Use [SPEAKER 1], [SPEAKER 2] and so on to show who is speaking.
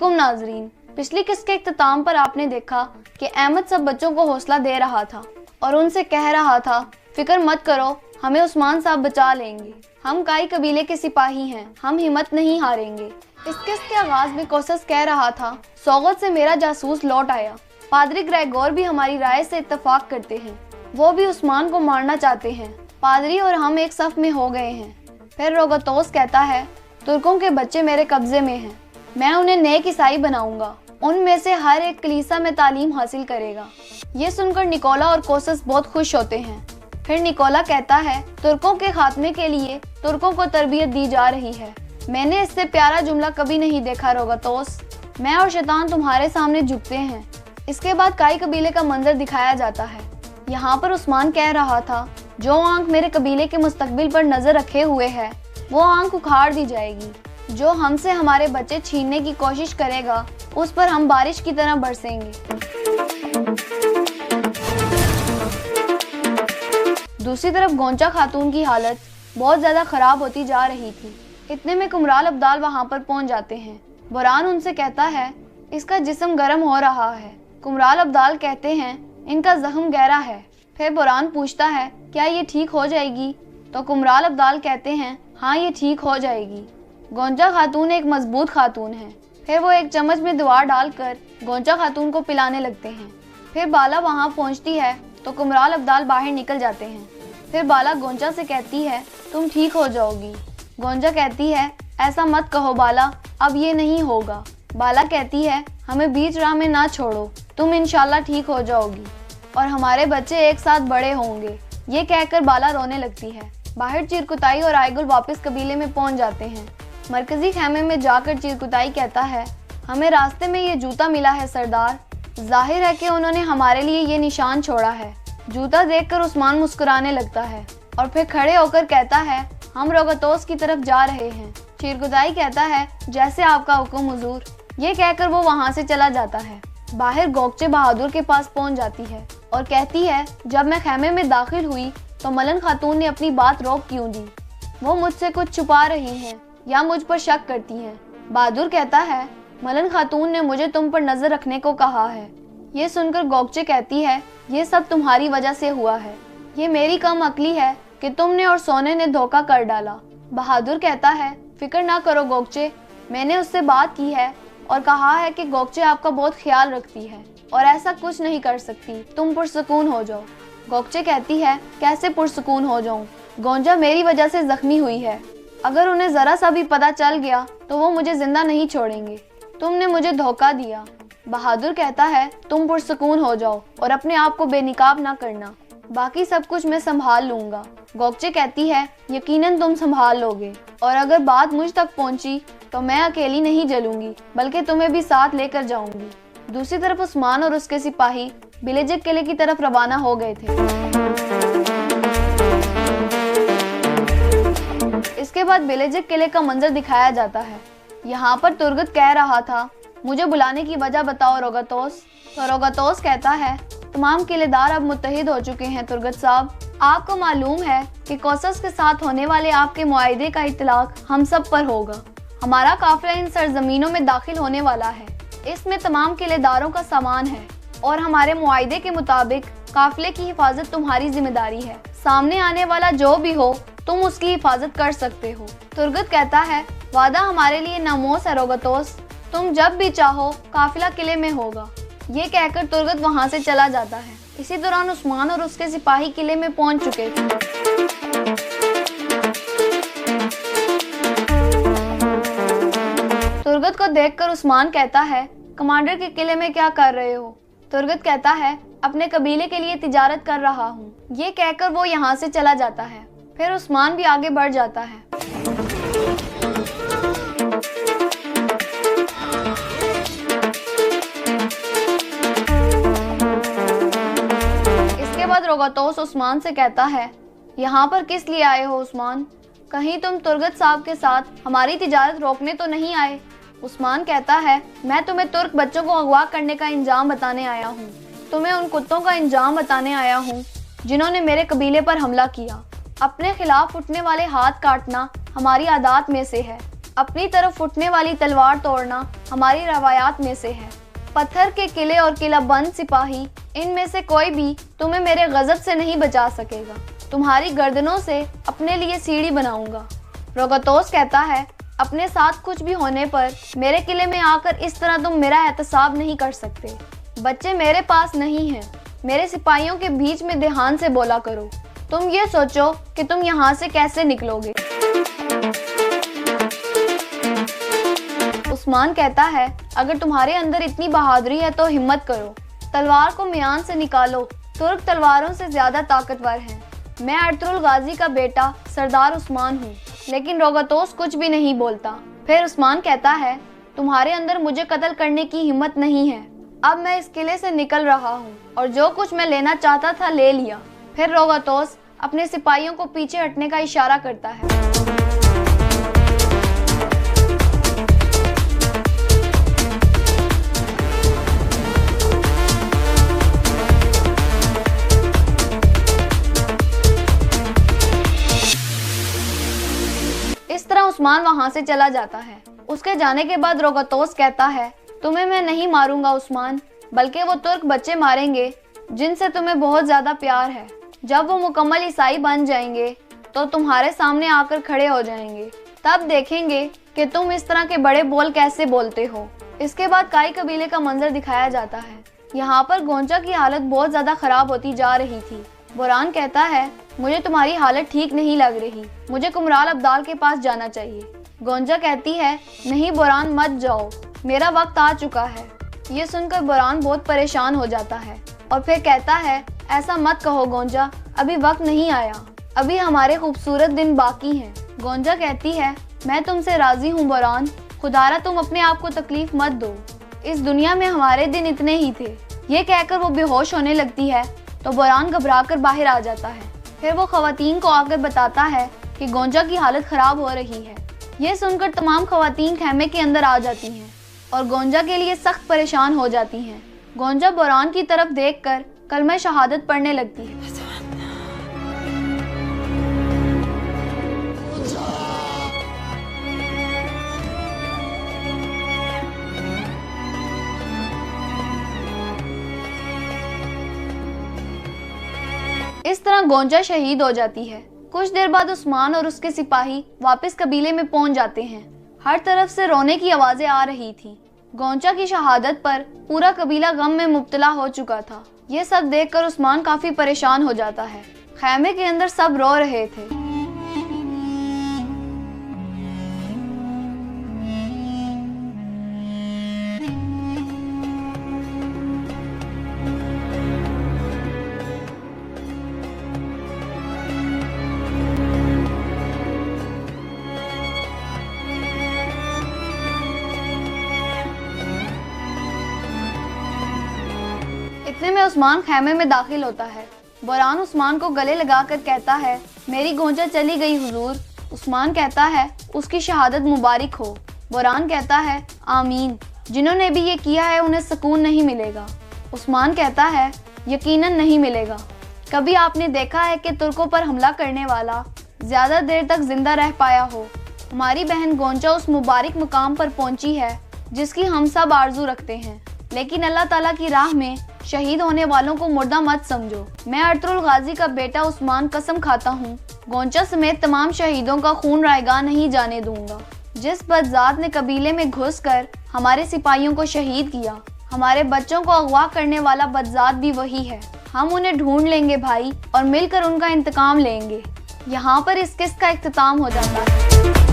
[SPEAKER 1] वालेकुम नाजरीन। पिछली किस्त के इख्तिताम पर आपने देखा कि अहमद सब बच्चों को हौसला दे रहा था और उनसे कह रहा था, फिक्र मत करो, हमें उस्मान साहब बचा लेंगे। हम काई कबीले के सिपाही हैं, हम हिम्मत नहीं हारेंगे। इस किस्त के आगाज में कोसस कह रहा था, सौगत से मेरा जासूस लौट आया। पादरी ग्रेगोर भी हमारी राय से इत्तेफाक करते हैं, वो भी उस्मान को मारना चाहते हैं। पादरी और हम एक सफ में हो गए हैं। फिर रोगतोस कहता है, तुर्कों के बच्चे मेरे कब्जे में हैं, मैं उन्हें नेक ईसाई बनाऊंगा, उनमें से हर एक कलीसा में तालीम हासिल करेगा। ये सुनकर निकोला और कोसस बहुत खुश होते हैं। फिर निकोला कहता है, तुर्कों के खात्मे के लिए तुर्कों को तरबियत दी जा रही है। मैंने इससे प्यारा जुमला कभी नहीं देखा रोगतोस। मैं और शैतान तुम्हारे सामने झुकते हैं। इसके बाद काई कबीले का मंजर दिखाया जाता है। यहाँ पर उस्मान कह रहा था, जो आंख मेरे कबीले के मुस्तकबिल पर नजर रखे हुए है वो आंख उखाड़ दी जाएगी। जो हमसे हमारे बच्चे छीनने की कोशिश करेगा उस पर हम बारिश की तरह बरसेंगे। दूसरी तरफ गोंचा खातून की हालत बहुत ज्यादा खराब होती जा रही थी। इतने में कुमराल अब्दाल वहां पर पहुंच जाते हैं। बुरहान उनसे कहता है, इसका जिस्म गर्म हो रहा है। कुमराल अब्दाल कहते हैं, इनका जख्म गहरा है। फिर बुरहान पूछता है, क्या ये ठीक हो जाएगी? तो कुमराल अब्दाल कहते हैं, हाँ ये ठीक हो जाएगी। गोंचा खातून एक मजबूत खातून है। फिर वो एक चम्मच में दवा डालकर गोंचा खातून को पिलाने लगते हैं। फिर बाला वहाँ पहुँचती है तो कुमराल अब्दाल बाहर निकल जाते हैं। फिर बाला गोंचा से कहती है, तुम ठीक हो जाओगी। गोंचा कहती है, ऐसा मत कहो बाला, अब ये नहीं होगा। बाला कहती है, हमें बीच राह में ना छोड़ो, तुम इंशाल्लाह ठीक हो जाओगी और हमारे बच्चे एक साथ बड़े होंगे। ये कहकर बाला रोने लगती है। बाहर चिरकुताई और आयगुल वापस कबीले में पहुंच जाते हैं। मरकजी खेमे में जाकर चिरकुताई कहता है, हमें रास्ते में ये जूता मिला है सरदार। जाहिर है कि उन्होंने हमारे लिए ये निशान छोड़ा है। जूता देखकर उस्मान मुस्कुराने लगता है और फिर खड़े होकर कहता है, हम रोगतोस की तरफ जा रहे हैं। चिरकुताई कहता है, जैसे आपका हुक्म हुजूर। ये कहकर वो वहाँ से चला जाता है। बाहर गोकचे बहादुर के पास पहुँच जाती है और कहती है, जब मैं खेमे में दाखिल हुई तो मलन खातून ने अपनी बात रोक क्यों दी? वो मुझसे कुछ छुपा रही हैं या मुझ पर शक करती हैं। बहादुर कहता है, मलन खातून ने मुझे तुम पर नजर रखने को कहा है। ये सुनकर गोकचे कहती है, ये सब तुम्हारी वजह से हुआ है। ये मेरी कम अकली है कि तुमने और सोने ने धोखा कर डाला। बहादुर कहता है, फिक्र ना करो गोकचे, मैंने उससे बात की है और कहा है कि गोकचे आपका बहुत ख्याल रखती है और ऐसा कुछ नहीं कर सकती, तुम पुरसुकून हो जाओ। गोकचे कहती है, कैसे पुरसुकून हो जाऊं? गोंजा मेरी वजह से जख्मी हुई है। अगर उन्हें जरा सा भी पता चल गया तो वो मुझे जिंदा नहीं छोड़ेंगे। तुमने मुझे धोखा दिया। बहादुर कहता है, तुम पुरसुकून हो जाओ और अपने आप को बेनिकाब ना करना, बाकी सब कुछ मैं संभाल लूंगा। गोकचे कहती है, यकीनन तुम संभाल लोगे और अगर बात मुझ तक पहुंची तो मैं अकेली नहीं जलूंगी बल्कि तुम्हें भी साथ लेकर जाऊंगी। दूसरी तरफ उस्मान और उसके सिपाही बिलेजिक किले की तरफ रवाना हो गए थे। इसके बाद बिलेजिक किले का मंजर दिखाया जाता है। यहाँ पर तुर्गत कह रहा था, मुझे बुलाने की वजह बताओ रोगतोस। तो रोगतोस कहता है, तमाम किलेदार अब मुत्तहिद हो चुके हैं तुर्गत साहब। आपको मालूम है कि कोसस के साथ होने वाले आपके मुआहिदे का इतलाक हम सब पर होगा। हमारा काफिला इन सरजमीनों में दाखिल होने वाला है। इसमें तमाम किलेदारों का सामान है और हमारे मुआहिदे के मुताबिक काफिले की हिफाजत तुम्हारी जिम्मेदारी है। सामने आने वाला जो भी हो तुम उसकी हिफाजत कर सकते हो। तुर्गत कहता है, वादा हमारे लिए नामोस है रोगतोस, तुम जब भी चाहो काफिला किले में होगा। ये कहकर तुर्गत वहाँ से चला जाता है। इसी दौरान उस्मान और उसके सिपाही किले में पहुँच चुके थे। तुर्गत को देखकर उस्मान कहता है, कमांडर के किले में क्या कर रहे हो? तुर्गत कहता है, अपने कबीले के लिए तिजारत कर रहा हूँ। ये कहकर वो यहाँ से चला जाता है। फिर उस्मान भी आगे बढ़ जाता है। इसके बाद रोगतोस उस्मान से कहता है, यहाँ पर किस लिए आए हो उस्मान? कहीं तुम तुर्गत साहब के साथ हमारी तिजारत रोकने तो नहीं आए? उस्मान कहता है, मैं तुम्हें तुर्क बच्चों को अगवा करने का इंजाम बताने आया हूँ। तुम्हें उन कुत्तों का इंजाम बताने आया हूँ जिन्होंने मेरे कबीले पर हमला किया। अपने खिलाफ उठने वाले हाथ काटना हमारी आदत में से है। अपनी तरफ उठने वाली तलवार तोड़ना हमारी रवायात में से है। पत्थर के किले और किलाबंद सिपाही, इनमें से कोई भी तुम्हें मेरे गजब से नहीं बचा सकेगा। तुम्हारी गर्दनों से अपने लिए सीढ़ी बनाऊंगा। रोगतोस कहता है, अपने साथ कुछ भी होने पर मेरे किले में आकर इस तरह तुम मेरा एहतसाब नहीं कर सकते। बच्चे मेरे पास नहीं हैं। मेरे सिपाहियों के बीच में ध्यान से बोला करो। तुम ये सोचो कि तुम यहाँ से कैसे निकलोगे। उस्मान कहता है, अगर तुम्हारे अंदर इतनी बहादुरी है तो हिम्मत करो, तलवार को म्यान से निकालो। तुर्क तलवारों से ज्यादा ताकतवर हैं। मैं अर्तुगरुल गाजी का बेटा सरदार उस्मान हूँ। लेकिन रोगतोस कुछ भी नहीं बोलता। फिर उस्मान कहता है, तुम्हारे अंदर मुझे कत्ल करने की हिम्मत नहीं है। अब मैं इस किले से निकल रहा हूँ और जो कुछ मैं लेना चाहता था ले लिया। फिर रोगतोस अपने सिपाहियों को पीछे हटने का इशारा करता है। इस तरह उस्मान वहां से चला जाता है। उसके जाने के बाद रोगतोस कहता है, तुम्हें मैं नहीं मारूंगा उस्मान, बल्कि वो तुर्क बच्चे मारेंगे जिनसे तुम्हें बहुत ज्यादा प्यार है। जब वो मुकम्मल ईसाई बन जाएंगे तो तुम्हारे सामने आकर खड़े हो जाएंगे। तब देखेंगे कि तुम इस तरह के बड़े बोल कैसे बोलते हो। इसके बाद काई कबीले का मंजर दिखाया जाता है। यहाँ पर गोंचा की हालत बहुत ज्यादा खराब होती जा रही थी। बोरान कहता है, मुझे तुम्हारी हालत ठीक नहीं लग रही, मुझे कुमराल अब्दाल के पास जाना चाहिए। गोंजा कहती है, नहीं बोरान मत जाओ, मेरा वक्त आ चुका है। ये सुनकर बोरान बहुत परेशान हो जाता है और फिर कहता है, ऐसा मत कहो गोंजा, अभी वक्त नहीं आया, अभी हमारे खूबसूरत दिन बाकी हैं। गोंजा कहती है, मैं तुमसे राजी हूँ बोरान, खुदारा तुम अपने आप को तकलीफ मत दो, इस दुनिया में हमारे दिन इतने ही थे। ये कहकर वो बेहोश होने लगती है तो बोरान घबराकर बाहर आ जाता है। फिर वो खवातीन को आकर बताता है कि गोंजा की हालत खराब हो रही है। ये सुनकर तमाम खवातीन खेमे के अंदर आ जाती हैं और गोंजा के लिए सख्त परेशान हो जाती हैं। गोंजा बोरान की तरफ देखकर कलमा शहादत पढ़ने लगती है। इस तरह गोंजा शहीद हो जाती है। कुछ देर बाद उस्मान और उसके सिपाही वापस कबीले में पहुंच जाते हैं। हर तरफ से रोने की आवाजें आ रही थी। गोंचा की शहादत पर पूरा कबीला गम में मुब्तला हो चुका था। ये सब देखकर उस्मान काफी परेशान हो जाता है। खैमे के अंदर सब रो रहे थे। इतने में उस्मान खैमे में दाखिल होता है। बोरान उस्मान को गले लगाकर कहता है, मेरी गोंजा चली गई हुजूर। उस्मान कहता है, उसकी शहादत मुबारक हो। बोरान कहता है, आमीन। जिन्होंने भी ये किया है उन्हें सुकून नहीं मिलेगा। उस्मान कहता है, यकीनन नहीं मिलेगा। कभी आपने देखा है कि तुर्कों पर हमला करने वाला ज्यादा देर तक जिंदा रह पाया हो? हमारी बहन गोंचा उस मुबारक मुकाम पर पहुंची है जिसकी हम सब आरजू रखते हैं। लेकिन अल्लाह ताला की राह में शहीद होने वालों को मुर्दा मत समझो। मैं अर्तुगरुल गाजी का बेटा उस्मान कसम खाता हूँ, गोंचा समेत तमाम शहीदों का खून रायगा नहीं जाने दूंगा। जिस बदजात ने कबीले में घुसकर हमारे सिपाहियों को शहीद किया, हमारे बच्चों को अगवा करने वाला बदजात भी वही है। हम उन्हें ढूंढ लेंगे भाई और मिलकर उनका इंतकाम लेंगे। यहाँ पर इस किस्त का इख्तिताम हो जाता है।